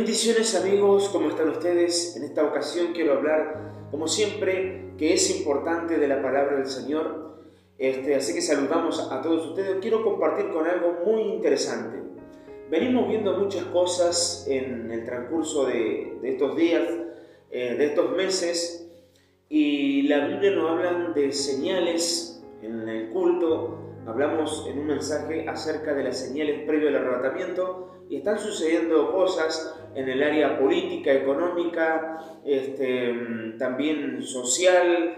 Bendiciones amigos, ¿cómo están ustedes? En esta ocasión quiero hablar, como siempre, que es importante de la palabra del Señor. Así que saludamos a todos ustedes. Quiero compartir con algo muy interesante. Venimos viendo muchas cosas en el transcurso de estos días, de estos meses, y la Biblia nos habla de señales en el culto. Hablamos en un mensaje acerca de las señales previo al arrebatamiento y están sucediendo cosas en el área política, económica, también social,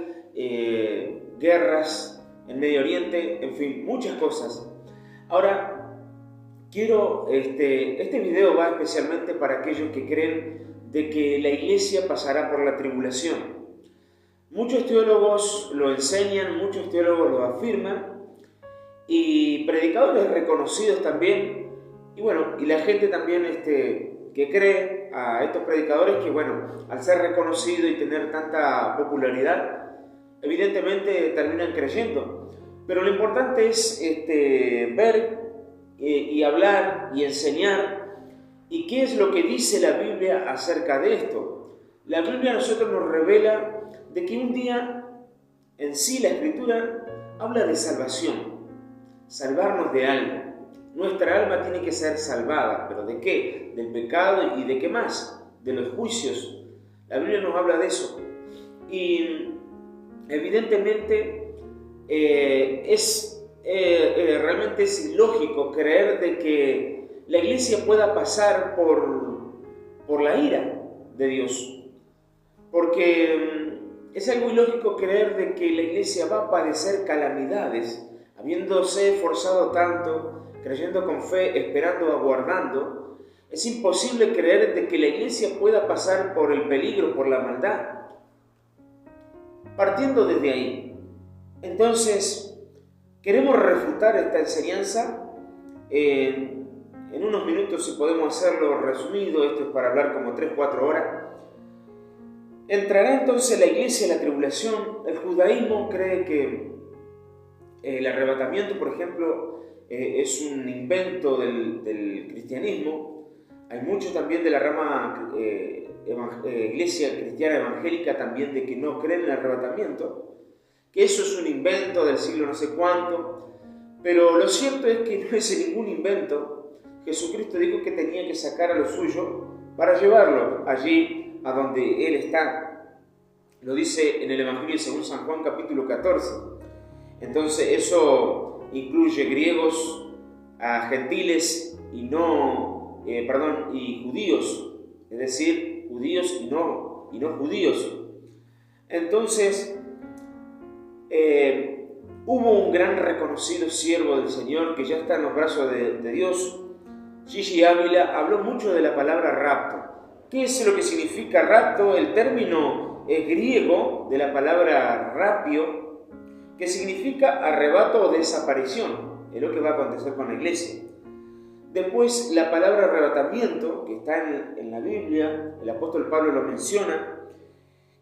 guerras en Medio Oriente, en fin, muchas cosas. Ahora, este video va especialmente para aquellos que creen de que la iglesia pasará por la tribulación. Muchos teólogos lo enseñan, muchos teólogos lo afirman, y predicadores reconocidos también, y la gente también que cree a estos predicadores que, al ser reconocido y tener tanta popularidad, evidentemente terminan creyendo. Pero lo importante es ver y hablar y enseñar, y qué es lo que dice la Biblia acerca de esto. La Biblia a nosotros nos revela de que un día en sí la Escritura habla de salvación. Salvarnos de algo. Nuestra alma tiene que ser salvada. ¿Pero de qué? Del pecado y de qué más. De los juicios. La Biblia nos habla de eso. Y evidentemente realmente es ilógico creer de que la iglesia pueda pasar por la ira de Dios. Porque es algo ilógico creer de que la iglesia va a padecer calamidades, habiéndose esforzado tanto, creyendo con fe, esperando, aguardando. Es imposible creer de que la iglesia pueda pasar por el peligro, por la maldad. Partiendo desde ahí, entonces, queremos refutar esta enseñanza en unos minutos, si podemos hacerlo resumido. Esto es para hablar como 3-4 horas. ¿Entrará entonces la iglesia en la tribulación? El judaísmo cree que el arrebatamiento, por ejemplo, es un invento del cristianismo. Hay muchos también de la rama iglesia cristiana evangélica también de que no creen en el arrebatamiento, que eso es un invento del siglo no sé cuánto. Pero lo cierto es que no es ningún invento. Jesucristo dijo que tenía que sacar a los suyos para llevarlos allí a donde Él está. Lo dice en el Evangelio según San Juan capítulo 14. Entonces eso incluye griegos, gentiles y judíos, es decir, judíos y no judíos. Entonces hubo un gran reconocido siervo del Señor que ya está en los brazos de Dios. Gigi Ávila habló mucho de la palabra rapto. ¿Qué es lo que significa rapto? El término es griego de la palabra rapio, que significa arrebato o desaparición. Es lo que va a acontecer con la iglesia. Después, la palabra arrebatamiento, que está en la Biblia, el apóstol Pablo lo menciona,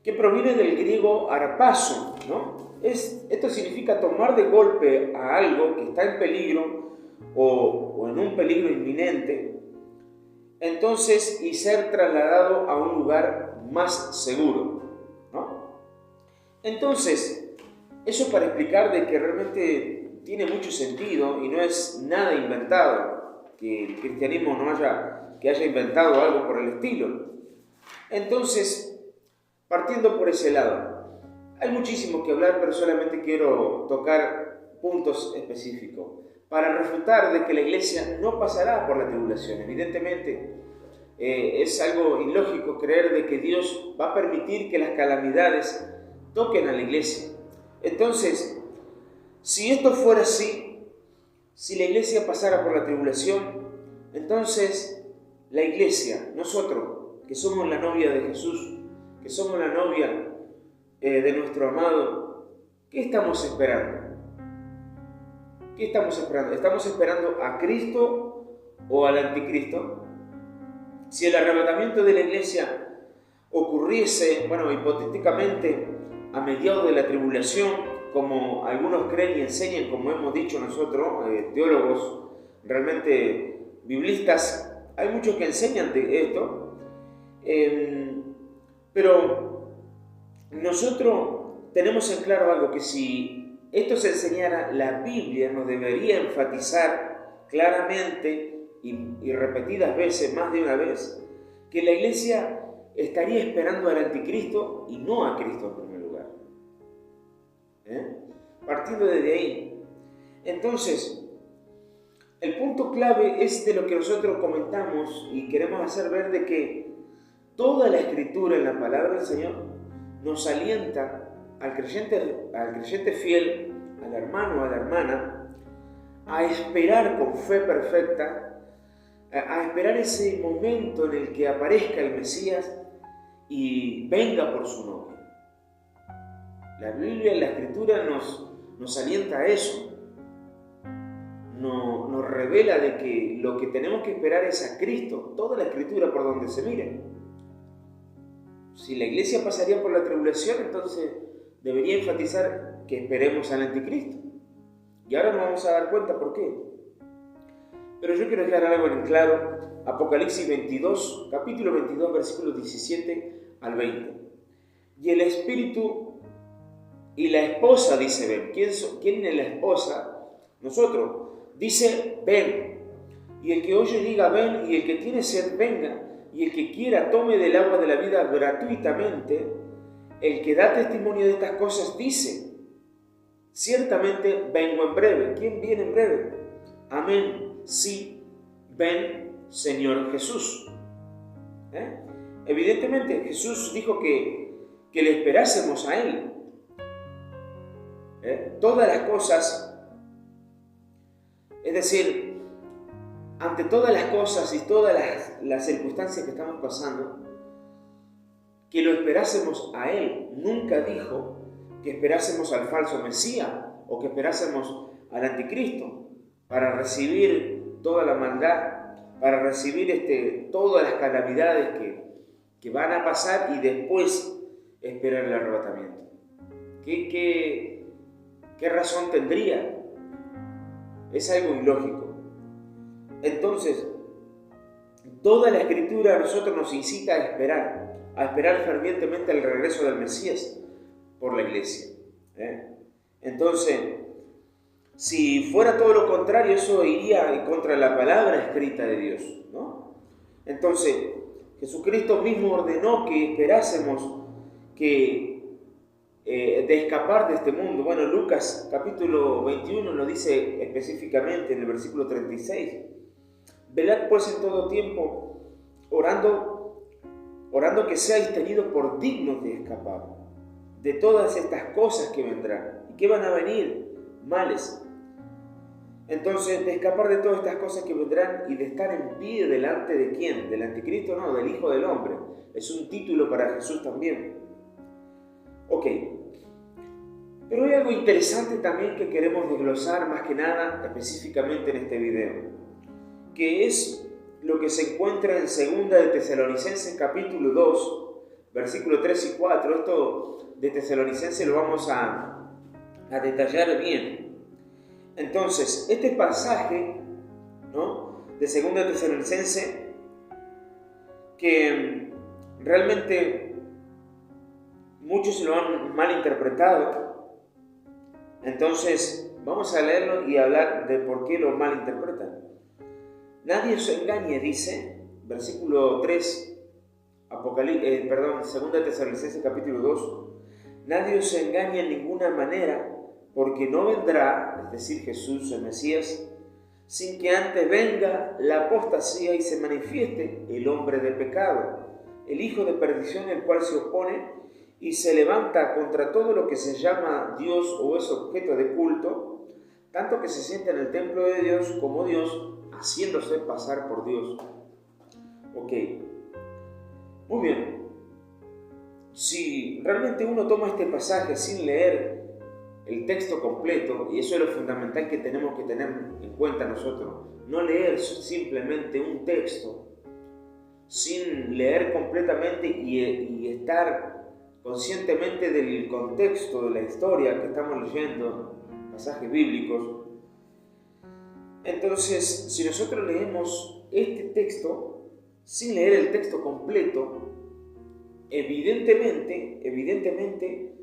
que proviene del griego arpazo, ¿no? Esto significa tomar de golpe a algo que está en peligro o en un peligro inminente, entonces, y ser trasladado a un lugar más seguro, ¿no? Entonces, eso para explicar de que realmente tiene mucho sentido y no es nada inventado, que el cristianismo haya inventado algo por el estilo. Entonces, partiendo por ese lado, hay muchísimo que hablar, pero solamente quiero tocar puntos específicos para refutar de que la iglesia no pasará por la tribulación. Evidentemente, es algo ilógico creer de que Dios va a permitir que las calamidades toquen a la iglesia. Entonces, si esto fuera así, si la iglesia pasara por la tribulación, entonces la iglesia, nosotros, que somos la novia de Jesús, que somos la novia de nuestro amado, ¿qué estamos esperando? ¿Qué estamos esperando? ¿Estamos esperando a Cristo o al anticristo? Si el arrebatamiento de la iglesia ocurriese, hipotéticamente, a mediados de la tribulación, como algunos creen y enseñan, como hemos dicho nosotros, teólogos realmente biblistas, hay muchos que enseñan de esto, Pero nosotros tenemos en claro algo, que si esto se enseñara, la Biblia nos debería enfatizar claramente y repetidas veces, más de una vez, que la iglesia estaría esperando al anticristo y no a Cristo en primer lugar. Partiendo desde ahí. Entonces, el punto clave es de lo que nosotros comentamos y queremos hacer ver, de que toda la Escritura en la palabra del Señor nos alienta al creyente fiel, al hermano o a la hermana, a esperar con fe perfecta, a esperar ese momento en el que aparezca el Mesías y venga por su nombre. La Biblia y la Escritura nos alienta a eso. Nos revela de que lo que tenemos que esperar es a Cristo, toda la Escritura por donde se mire. Si la iglesia pasaría por la tribulación, entonces debería enfatizar que esperemos al anticristo. Y ahora nos vamos a dar cuenta por qué. Pero yo quiero dejar algo en claro. Apocalipsis 22, capítulo 22, versículos 17 al 20. Y el Espíritu y la esposa, dice, ven. ¿Quién es la esposa? Nosotros. Dice, ven. Y el que oye diga, ven. Y el que tiene sed, venga. Y el que quiera tome del agua de la vida gratuitamente. El que da testimonio de estas cosas dice, ciertamente vengo en breve. ¿Quién viene en breve? Amén. Sí, ven, Señor Jesús. Evidentemente, Jesús dijo que le esperásemos a Él. Todas las cosas, es decir, ante todas las cosas y todas las circunstancias que estamos pasando, que lo esperásemos a Él. Nunca dijo que esperásemos al falso Mesías o que esperásemos al anticristo para recibir toda la maldad, para recibir todas las calamidades que van a pasar y después esperar el arrebatamiento. ¿Qué razón tendría? Es algo ilógico. Entonces, toda la Escritura a nosotros nos incita a esperar fervientemente el regreso del Mesías por la iglesia. Entonces, si fuera todo lo contrario, eso iría en contra de la palabra escrita de Dios, ¿no? Entonces, Jesucristo mismo ordenó que esperásemos de escapar de este mundo. Bueno, Lucas capítulo 21 lo dice específicamente en el versículo 36. Velad pues en todo tiempo, orando que seáis tenidos por dignos de escapar de todas estas cosas que vendrán y que van a venir, males. Entonces, de escapar de todas estas cosas que vendrán y de estar en pie delante de ¿quién? ¿Del anticristo? No, del Hijo del Hombre. Es un título para Jesús también. Ok. Pero hay algo interesante también que queremos desglosar más que nada, específicamente en este video, que es lo que se encuentra en 2 de Tesalonicenses capítulo 2, versículos 3 y 4. Esto de Tesalonicenses lo vamos a detallar bien. Entonces, este pasaje, ¿no?, de 2 de Tesalonicenses, que realmente muchos lo han malinterpretado. Entonces, vamos a leerlo y hablar de por qué lo malinterpretan. Nadie os engañe, dice, versículo 3, 2 de Tesalonicenses capítulo 2. Nadie os engañe en ninguna manera, porque no vendrá, es decir, Jesús el Mesías, sin que antes venga la apostasía y se manifieste el hombre de pecado, el hijo de perdición, el cual se opone y se levanta contra todo lo que se llama Dios o es objeto de culto, tanto que se sienta en el templo de Dios como Dios, haciéndose pasar por Dios. Ok, muy bien. Si realmente uno toma este pasaje sin leer el texto completo, y eso es lo fundamental que tenemos que tener en cuenta nosotros, no leer simplemente un texto sin leer completamente y estar conscientemente del contexto de la historia que estamos leyendo, pasajes bíblicos. Entonces, si nosotros leemos este texto, sin leer el texto completo, evidentemente,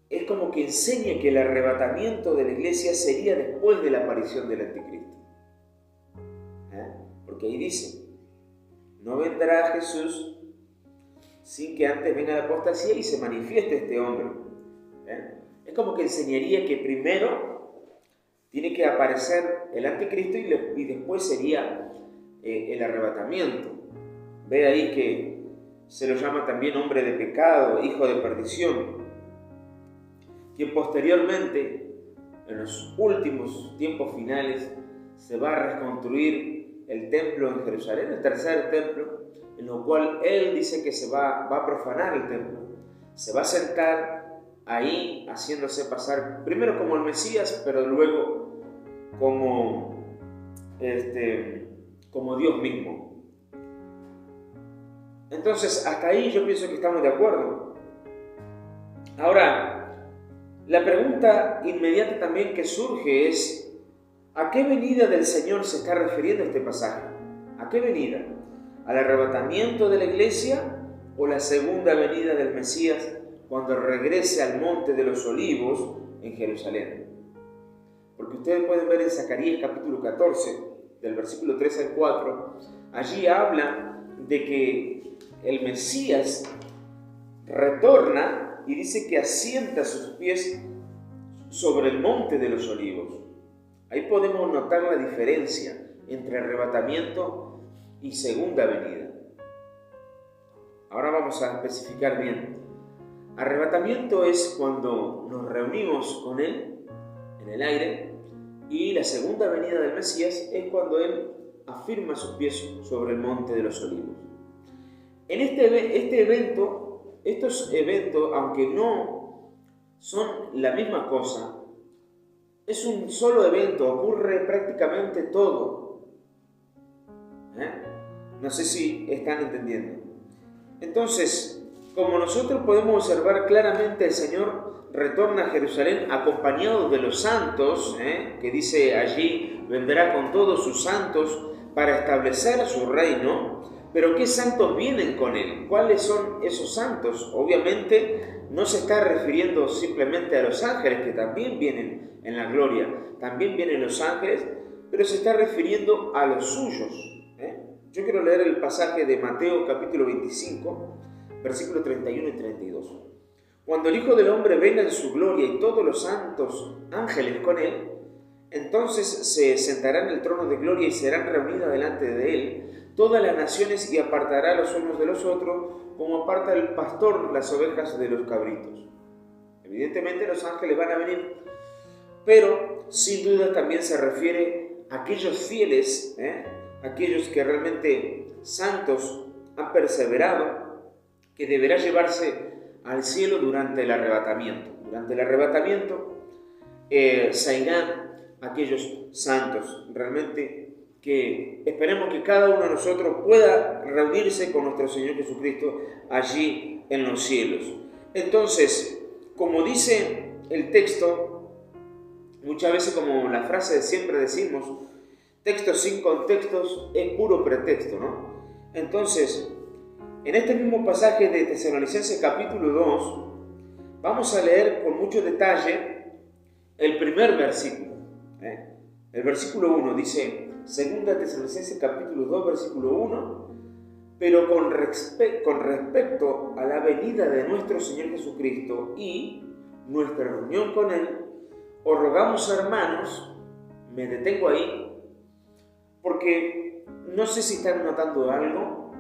es como que enseña que el arrebatamiento de la iglesia sería después de la aparición del anticristo. Porque ahí dice, no vendrá Jesús sin que antes venga la apostasía y se manifieste este hombre. Es como que enseñaría que primero tiene que aparecer el anticristo y después sería el arrebatamiento. Ve ahí que se lo llama también hombre de pecado, hijo de perdición, quien posteriormente, en los últimos tiempos finales, se va a reconstruir el templo en Jerusalén, el tercer templo, en lo cual él dice que se va a profanar el templo. Se va a sentar ahí haciéndose pasar primero como el Mesías, pero luego como Dios mismo. Entonces, hasta ahí yo pienso que estamos de acuerdo. Ahora, la pregunta inmediata también que surge es, ¿a qué venida del Señor se está refiriendo este pasaje? ¿A qué venida? ¿Al arrebatamiento de la iglesia o la segunda venida del Mesías cuando regrese al monte de los olivos en Jerusalén? Porque ustedes pueden ver en Zacarías capítulo 14, del versículo 3 al 4, allí habla de que el Mesías retorna y dice que asienta sus pies sobre el monte de los olivos. Ahí podemos notar la diferencia entre arrebatamiento y segunda venida. Ahora vamos a especificar bien. Arrebatamiento es cuando nos reunimos con Él en el aire, y la segunda venida del Mesías es cuando Él afirma sus pies sobre el monte de los olivos. En estos eventos, aunque no son la misma cosa, es un solo evento, ocurre prácticamente todo. No sé si están entendiendo. Entonces, como nosotros podemos observar claramente, el Señor retorna a Jerusalén acompañado de los santos, que dice allí, vendrá con todos sus santos para establecer su reino. Pero ¿qué santos vienen con Él? ¿Cuáles son esos santos? Obviamente no se está refiriendo simplemente a los ángeles, que también vienen en la gloria, también vienen los ángeles, pero se está refiriendo a los suyos. Yo quiero leer el pasaje de Mateo capítulo 25, versículos 31 y 32. Cuando el Hijo del Hombre venga en su gloria y todos los santos ángeles con Él, entonces se sentará en el trono de gloria y serán reunidas delante de Él todas las naciones, y apartará los unos de los otros, como aparta el pastor las ovejas de los cabritos. Evidentemente los ángeles van a venir, pero sin duda también se refiere a aquellos fieles, aquellos que realmente santos han perseverado, que deberá llevarse al cielo durante el arrebatamiento. Durante el arrebatamiento se irán aquellos santos realmente, que esperemos que cada uno de nosotros pueda reunirse con nuestro Señor Jesucristo allí en los cielos. Entonces, como dice el texto, muchas veces, como la frase de siempre decimos, textos sin contextos es puro pretexto, ¿no? Entonces, en este mismo pasaje de Tesalonicenses capítulo 2, vamos a leer con mucho detalle el primer versículo. El versículo 1 dice, Segunda Tesalonicenses capítulo 2, versículo 1, pero con respecto a la venida de nuestro Señor Jesucristo y nuestra reunión con Él, os rogamos, hermanos, me detengo ahí, porque no sé si están notando algo.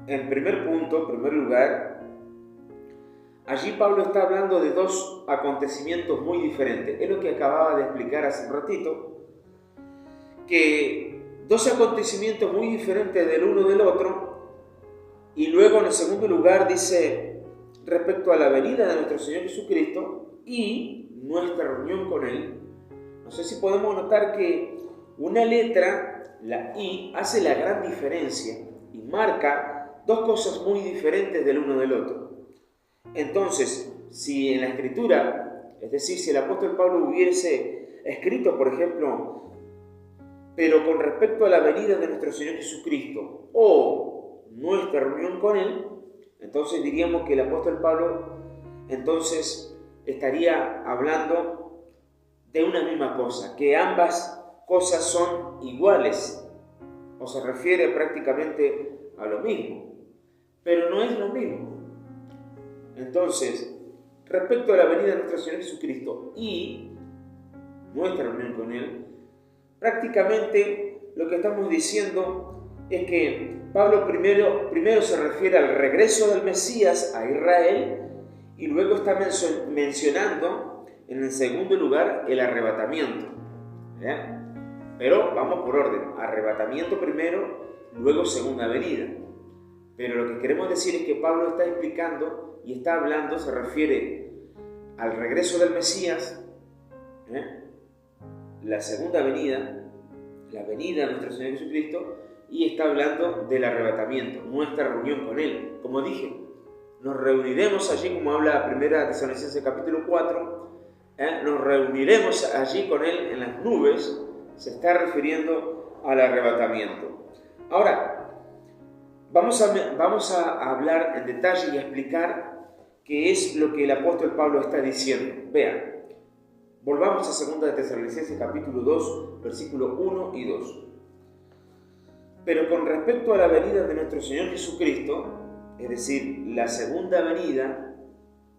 En primer punto, en primer lugar, allí Pablo está hablando de dos acontecimientos muy diferentes. Es lo que acababa de explicar hace un ratito, que dos acontecimientos muy diferentes del uno del otro, y luego en el segundo lugar dice respecto a la venida de nuestro Señor Jesucristo y nuestra reunión con Él. No sé si podemos notar que una letra, la I, hace la gran diferencia y marca dos cosas muy diferentes del uno del otro. Entonces, si en la Escritura, es decir, si el apóstol Pablo hubiese escrito, por ejemplo, Pero con respecto a la venida de nuestro Señor Jesucristo o nuestra reunión con Él, entonces diríamos que el apóstol Pablo entonces estaría hablando de una misma cosa, que ambas cosas son iguales, o se refiere prácticamente a lo mismo, pero no es lo mismo. Entonces, respecto a la venida de nuestro Señor Jesucristo y nuestra reunión con Él, prácticamente lo que estamos diciendo es que Pablo primero se refiere al regreso del Mesías a Israel y luego está mencionando en el segundo lugar el arrebatamiento. Pero vamos por orden, arrebatamiento primero, luego segunda venida. Pero lo que queremos decir es que Pablo está explicando y está hablando, se refiere al regreso del Mesías, la segunda venida, la venida de nuestro Señor Jesucristo, y está hablando del arrebatamiento, nuestra reunión con Él. Como dije, nos reuniremos allí, como habla 1 Tesalonicenses capítulo 4, nos reuniremos allí con Él en las nubes, se está refiriendo al arrebatamiento. Ahora, vamos a hablar en detalle y a explicar qué es lo que el apóstol Pablo está diciendo. Vean, volvamos a 2 Tesalonicenses capítulo 2, versículo 1 y 2. Pero con respecto a la venida de nuestro Señor Jesucristo, es decir, la segunda venida,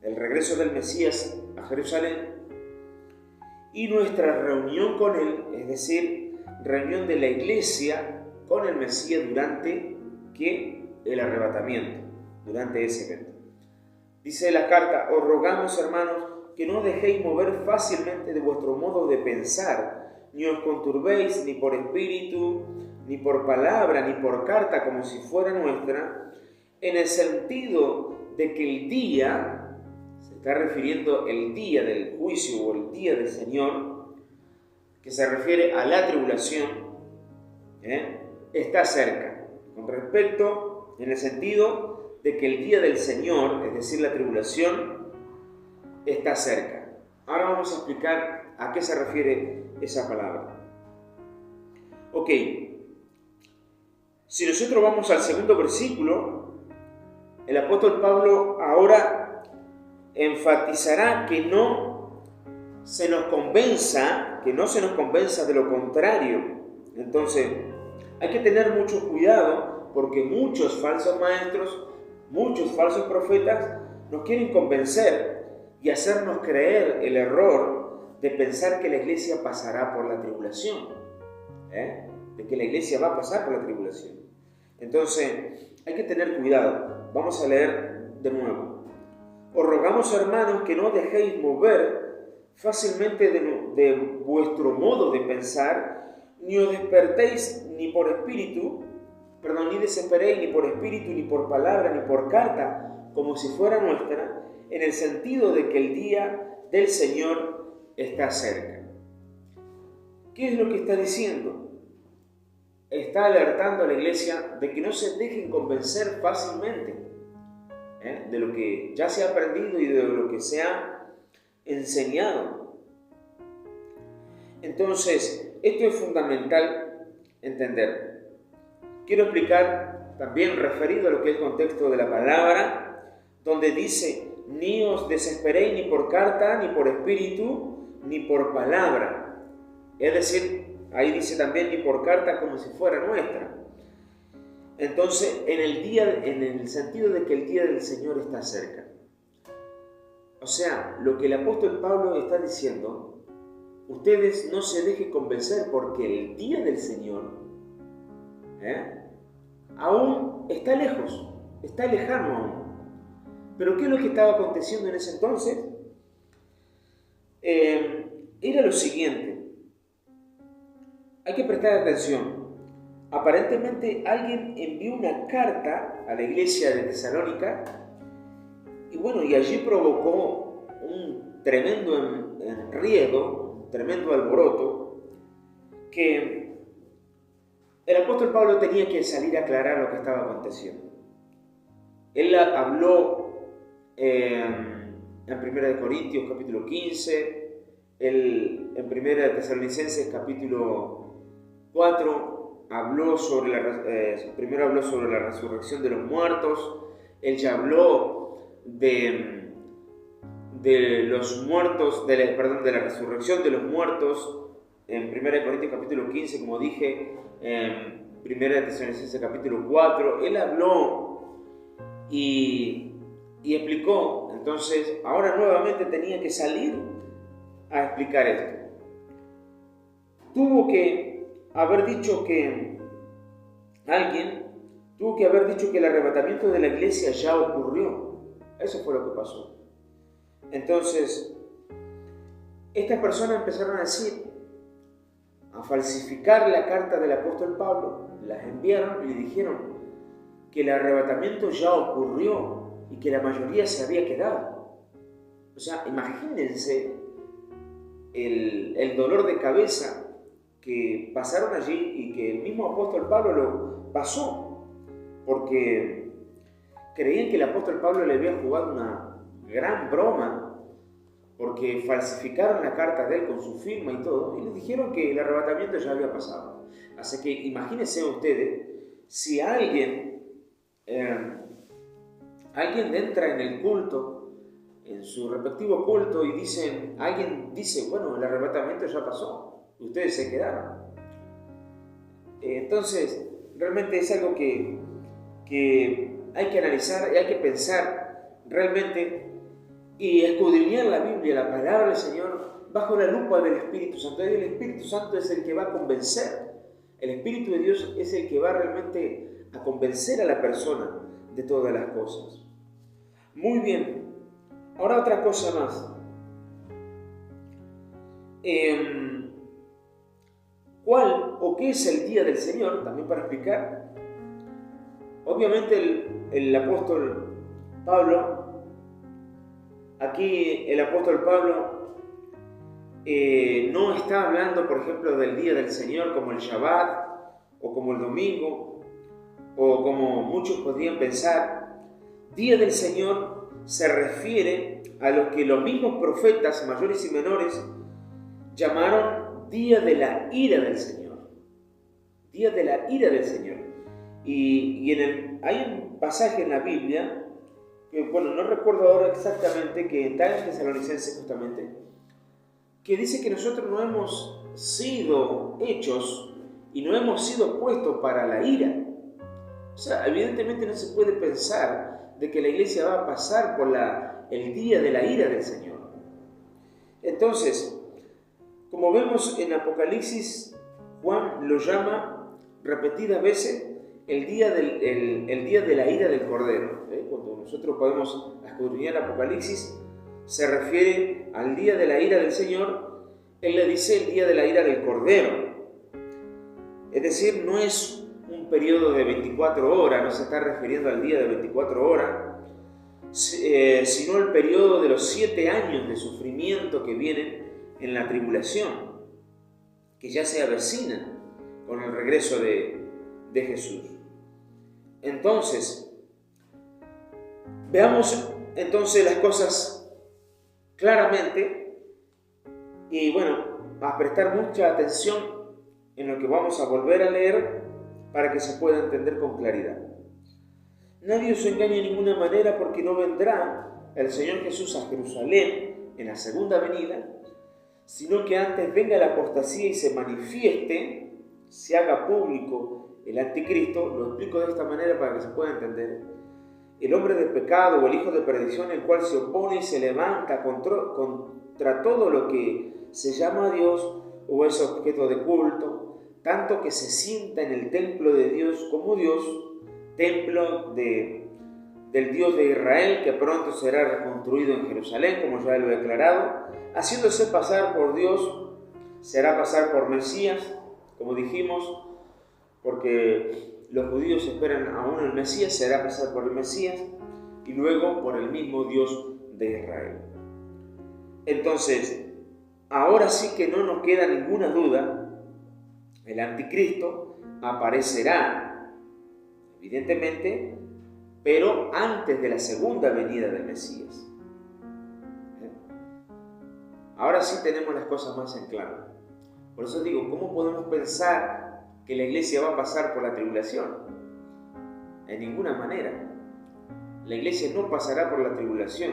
el regreso del Mesías a Jerusalén, y nuestra reunión con Él, es decir, reunión de la iglesia con el Mesías durante el arrebatamiento, durante ese evento. Dice la carta: os rogamos, hermanos, que no dejéis mover fácilmente de vuestro modo de pensar, ni os conturbéis ni por espíritu, ni por palabra, ni por carta como si fuera nuestra, en el sentido de que el día, se está refiriendo el día del juicio o el día del Señor, que se refiere a la tribulación, está cerca. Con respecto, en el sentido de que el día del Señor, es decir, la tribulación, está cerca. Ahora vamos a explicar a qué se refiere esa palabra. Ok, si nosotros vamos al segundo versículo, el apóstol Pablo ahora enfatizará que no se nos convenza de lo contrario. Entonces, hay que tener mucho cuidado porque muchos falsos maestros, muchos falsos profetas nos quieren convencer y hacernos creer el error de pensar que la iglesia pasará por la tribulación, de que la iglesia va a pasar por la tribulación. Entonces, hay que tener cuidado. Vamos a leer de nuevo. Os rogamos, hermanos, que no dejéis mover fácilmente de vuestro modo de pensar, ni os despertéis ni por espíritu, ni desesperéis ni por espíritu, ni por palabra, ni por carta, como si fuera nuestra, en el sentido de que el día del Señor está cerca. ¿Qué es lo que está diciendo? Está alertando a la iglesia de que no se dejen convencer fácilmente de lo que ya se ha aprendido y de lo que se ha enseñado. Entonces, esto es fundamental entender. Quiero explicar también referido a lo que es el contexto de la palabra, donde dice: ni os desesperéis ni por carta, ni por espíritu, ni por palabra. Es decir, ahí dice también ni por carta como si fuera nuestra. Entonces, en el sentido de que el día del Señor está cerca. O sea, lo que el apóstol Pablo está diciendo, ustedes no se dejen convencer porque el día del Señor aún está lejos, está lejano aún. Pero ¿qué es lo que estaba aconteciendo en ese entonces? Era lo siguiente. Hay que prestar atención. Aparentemente alguien envió una carta a la iglesia de Tesalónica y allí provocó un tremendo enredo, un tremendo alboroto, que el apóstol Pablo tenía que salir a aclarar lo que estaba aconteciendo. Él habló en 1 Corintios capítulo 15, en 1 Tesalonicenses capítulo 4 habló primero habló sobre la resurrección de los muertos. Él ya habló de los muertos, de la resurrección de los muertos en 1 Corintios capítulo 15, como dije, en 1 Tesalonicenses capítulo 4. Él habló y explicó. Entonces, ahora nuevamente tenía que salir a explicar esto. Alguien tuvo que haber dicho que el arrebatamiento de la iglesia ya ocurrió. Eso fue lo que pasó. Entonces, estas personas empezaron a falsificar la carta del apóstol Pablo. Las enviaron y le dijeron que el arrebatamiento ya ocurrió y que la mayoría se había quedado. O sea, imagínense el dolor de cabeza que pasaron allí y que el mismo apóstol Pablo lo pasó, porque creían que el apóstol Pablo le había jugado una gran broma, porque falsificaron la carta de él con su firma y todo, y les dijeron que el arrebatamiento ya había pasado. Así que imagínense ustedes, si alguien entra en el culto, en su respectivo culto, y alguien dice, bueno, el arrebatamiento ya pasó, ustedes se quedaron. Entonces, realmente es algo que hay que analizar y hay que pensar realmente y escudriñar la Biblia, la palabra del Señor, bajo la lupa del Espíritu Santo. El Espíritu Santo es el que va a convencer. El Espíritu de Dios es el que va realmente a convencer a la persona de todas las cosas. Muy bien. Ahora otra cosa más. ¿Cuál o qué es el día del Señor? También para explicar. Obviamente el apóstol Pablo, aquí el apóstol Pablo no está hablando, por ejemplo, del día del Señor como el Shabbat o como el domingo o como muchos podrían pensar. Día del Señor se refiere a lo que los mismos profetas mayores y menores llamaron día de la ira del Señor. Día de la ira del Señor. Y hay un pasaje en la Biblia, que bueno, no recuerdo ahora exactamente, que está en Tesalonicenses justamente, que dice que nosotros no hemos sido hechos y no hemos sido puestos para la ira. O sea, evidentemente no se puede pensar de que la iglesia va a pasar por el día de la ira del Señor. Entonces, como vemos en Apocalipsis, Juan lo llama repetidas veces el día de la ira del Cordero. Cuando nosotros podemos escudriñar Apocalipsis, se refiere al día de la ira del Señor. Él le dice el día de la ira del Cordero. Es decir, no es un periodo de 24 horas, no se está refiriendo al día de 24 horas, sino el periodo de los 7 años de sufrimiento que vienen en la tribulación, que ya se avecina con el regreso de Jesús. Entonces, veamos entonces las cosas claramente y bueno, a prestar mucha atención en lo que vamos a volver a leer para que se pueda entender con claridad. Nadie os engañe de ninguna manera, porque no vendrá el Señor Jesús a Jerusalén en la segunda venida, sino que antes venga la apostasía y se manifieste, se haga público el anticristo. Lo explico de esta manera para que se pueda entender. El hombre de pecado o el hijo de perdición, el cual se opone y se levanta contra todo lo que se llama Dios o es objeto de culto, tanto que se sienta en el templo de Dios como Dios, templo del Dios de Israel, que pronto será reconstruido en Jerusalén, como ya lo he declarado, haciéndose pasar por Dios, será pasar por Mesías, como dijimos, porque los judíos esperan aún el Mesías, será pasar por el Mesías y luego por el mismo Dios de Israel. Entonces, ahora sí que no nos queda ninguna duda, el anticristo aparecerá, evidentemente, pero antes de la segunda venida del Mesías. Ahora sí tenemos las cosas más en claro. Por eso digo, ¿cómo podemos pensar que la iglesia va a pasar por la tribulación. En ninguna manera. La iglesia no pasará por la tribulación.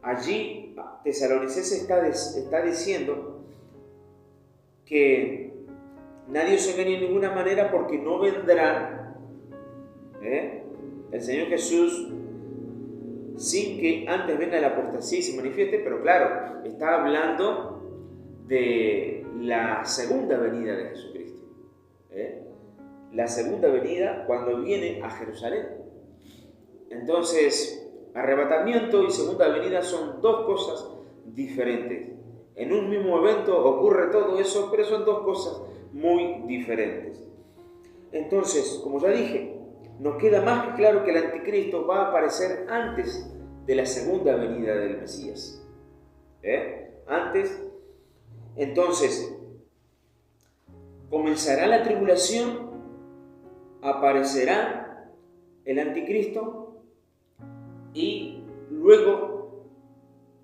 Allí Tesalonicenses está diciendo que nadie os engañe de ninguna manera, porque no vendrá el Señor Jesús sin que antes venga la apostasía y se manifieste. Pero claro, está hablando de la segunda venida de Jesucristo. La segunda venida cuando viene a Jerusalén. Entonces, arrebatamiento y segunda venida son dos cosas diferentes. En un mismo evento ocurre todo eso, pero son dos cosas muy diferentes. Entonces, como ya dije, nos queda más que claro que el anticristo va a aparecer antes de la segunda venida del Mesías. Antes. Entonces, comenzará la tribulación, aparecerá el anticristo y luego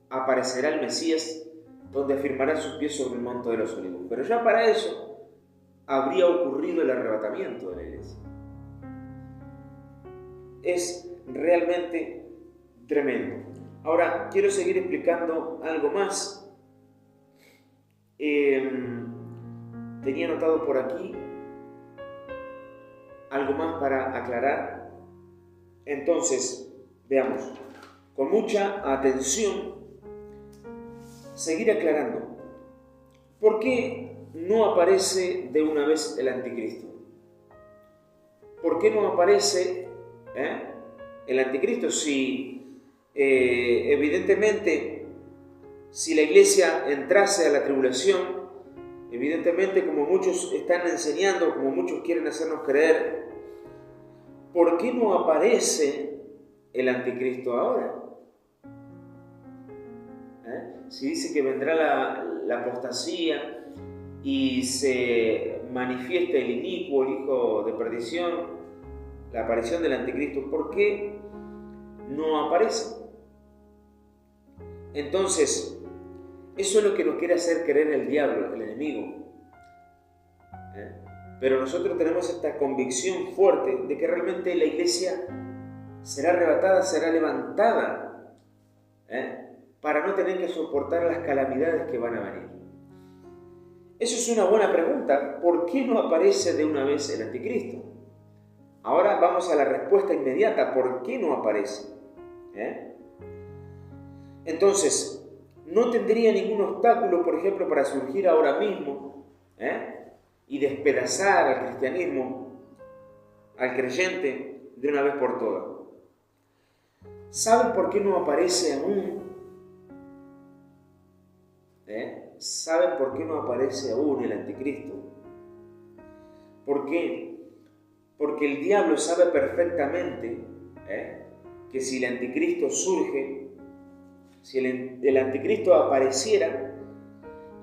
aparecerá el Mesías, donde afirmará sus pies sobre el monte de los olivos. Pero ya para eso habría ocurrido el arrebatamiento de la iglesia. Es realmente tremendo. Ahora, quiero seguir explicando algo más. Tenía anotado por aquí algo más para aclarar. Entonces, veamos, con mucha atención, seguir aclarando. ¿Por qué no aparece de una vez el anticristo? ¿Por qué no aparece el anticristo? Si evidentemente, si la iglesia entrase a la tribulación, evidentemente, como muchos están enseñando, como muchos quieren hacernos creer, ¿por qué no aparece el anticristo ahora? Si dice que vendrá la apostasía y se manifiesta el inicuo, el hijo de perdición, la aparición del anticristo, ¿por qué no aparece? Entonces, eso es lo que nos quiere hacer creer el diablo, el enemigo. Pero nosotros tenemos esta convicción fuerte de que realmente la iglesia será arrebatada, será levantada, para no tener que soportar las calamidades que van a venir. Eso es una buena pregunta. ¿Por qué no aparece de una vez el anticristo? Ahora vamos a la respuesta inmediata. ¿Por qué no aparece? Entonces, no tendría ningún obstáculo, por ejemplo, para surgir ahora mismo y despedazar al cristianismo, al creyente, de una vez por todas. ¿Saben por qué no aparece aún? ¿Saben por qué no aparece aún el anticristo? ¿Por qué? Porque el diablo sabe perfectamente que si el anticristo surge, si el anticristo apareciera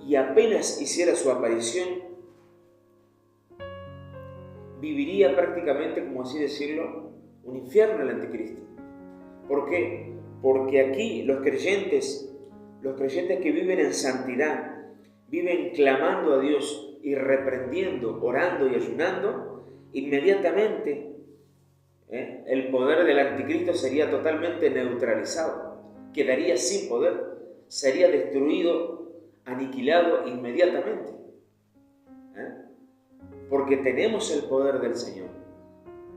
y apenas hiciera su aparición, viviría prácticamente, como así decirlo, un infierno el anticristo. ¿Por qué? Porque aquí los creyentes que viven en santidad, viven clamando a Dios y reprendiendo, orando y ayunando, inmediatamente el poder del anticristo sería totalmente neutralizado, quedaría sin poder, sería destruido, aniquilado inmediatamente. Porque tenemos el poder del Señor.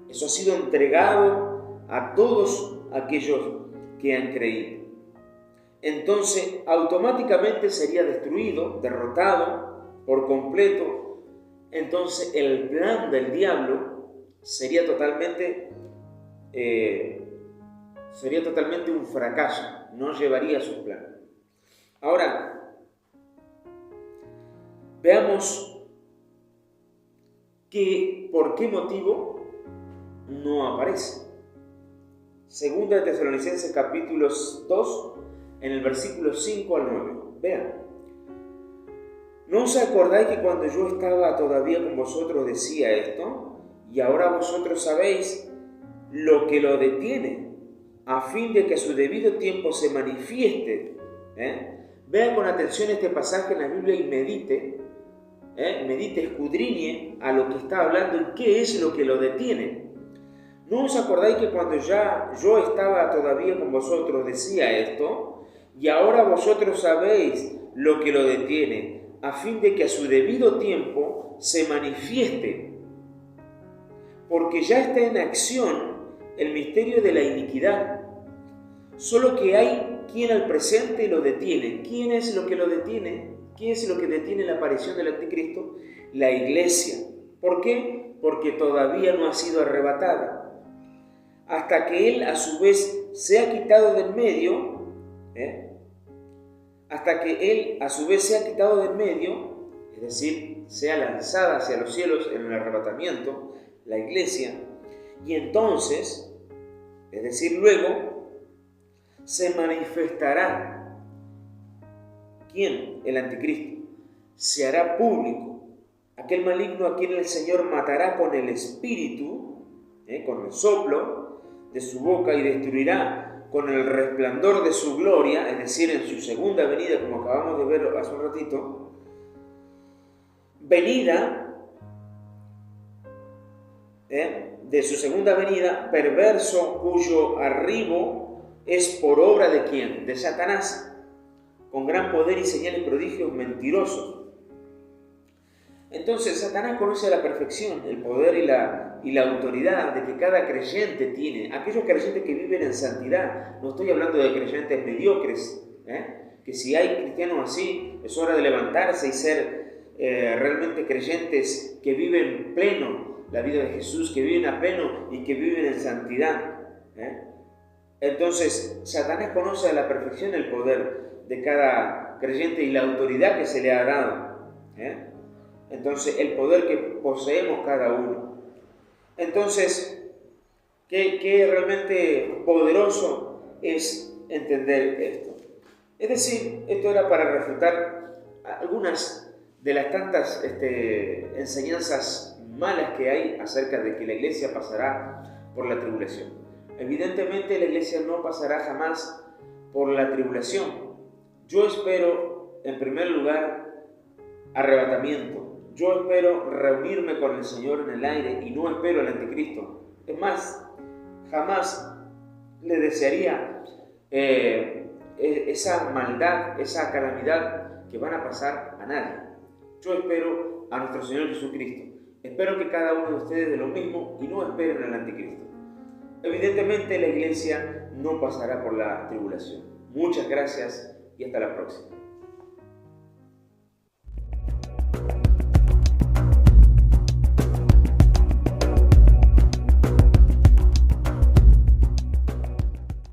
Eso ha sido entregado a todos aquellos que han creído. Entonces, automáticamente sería destruido, derrotado por completo. Entonces, el plan del diablo sería totalmente un fracaso, no llevaría a su plan. Ahora, veamos por qué motivo no aparece. Segunda de Tesalonicenses capítulo 2, en el versículo 5 al 9. Vean. ¿No os acordáis que cuando yo estaba todavía con vosotros decía esto? Y ahora vosotros sabéis lo que lo detiene, a fin de que a su debido tiempo se manifieste. Vean con atención este pasaje en la Biblia y medite medite, escudriñe a lo que está hablando y qué es lo que lo detiene. ¿No os acordáis que cuando ya yo estaba todavía con vosotros decía esto? Y ahora vosotros sabéis lo que lo detiene, a fin de que a su debido tiempo se manifieste, porque ya está en acción el misterio de la iniquidad, solo que hay quien al presente lo detiene. ¿Quién es lo que lo detiene? ¿Quién es lo que detiene la aparición del anticristo? La iglesia. ¿Por qué? Porque todavía no ha sido arrebatada. Hasta que él a su vez sea quitado del medio, hasta que él a su vez sea quitado del medio, es decir, sea lanzada hacia los cielos en el arrebatamiento, la iglesia, y entonces, es decir, luego, se manifestará. ¿Quién? El anticristo. Se hará público. Aquel maligno a quien el Señor matará con el espíritu, con el soplo de su boca, y destruirá con el resplandor de su gloria, es decir, en su segunda venida, como acabamos de ver hace un ratito, venida, de su segunda venida, perverso, cuyo arribo es por obra de ¿quién? De Satanás, con gran poder y señales, prodigios, mentirosos. Entonces Satanás conoce a la perfección el poder y la autoridad de que cada creyente tiene. Aquellos creyentes que viven en santidad, no estoy hablando de creyentes mediocres, que si hay cristianos así, es hora de levantarse y ser realmente creyentes que viven pleno la vida de Jesús, que viven a pleno y que viven en santidad. Entonces Satanás conoce a la perfección el poder de cada creyente y la autoridad que se le ha dado. Entonces, el poder que poseemos cada uno. Entonces, qué realmente poderoso es entender esto. Es decir, esto era para refutar algunas de las tantas enseñanzas malas que hay acerca de que la iglesia pasará por la tribulación. Evidentemente, la iglesia no pasará jamás por la tribulación. Yo espero, en primer lugar, arrebatamiento. Yo espero reunirme con el Señor en el aire y no espero al anticristo. Es más, jamás le desearía esa maldad, esa calamidad que van a pasar a nadie. Yo espero a nuestro Señor Jesucristo. Espero que cada uno de ustedes de lo mismo y no esperen al anticristo. Evidentemente la iglesia no pasará por la tribulación. Muchas gracias y hasta la próxima.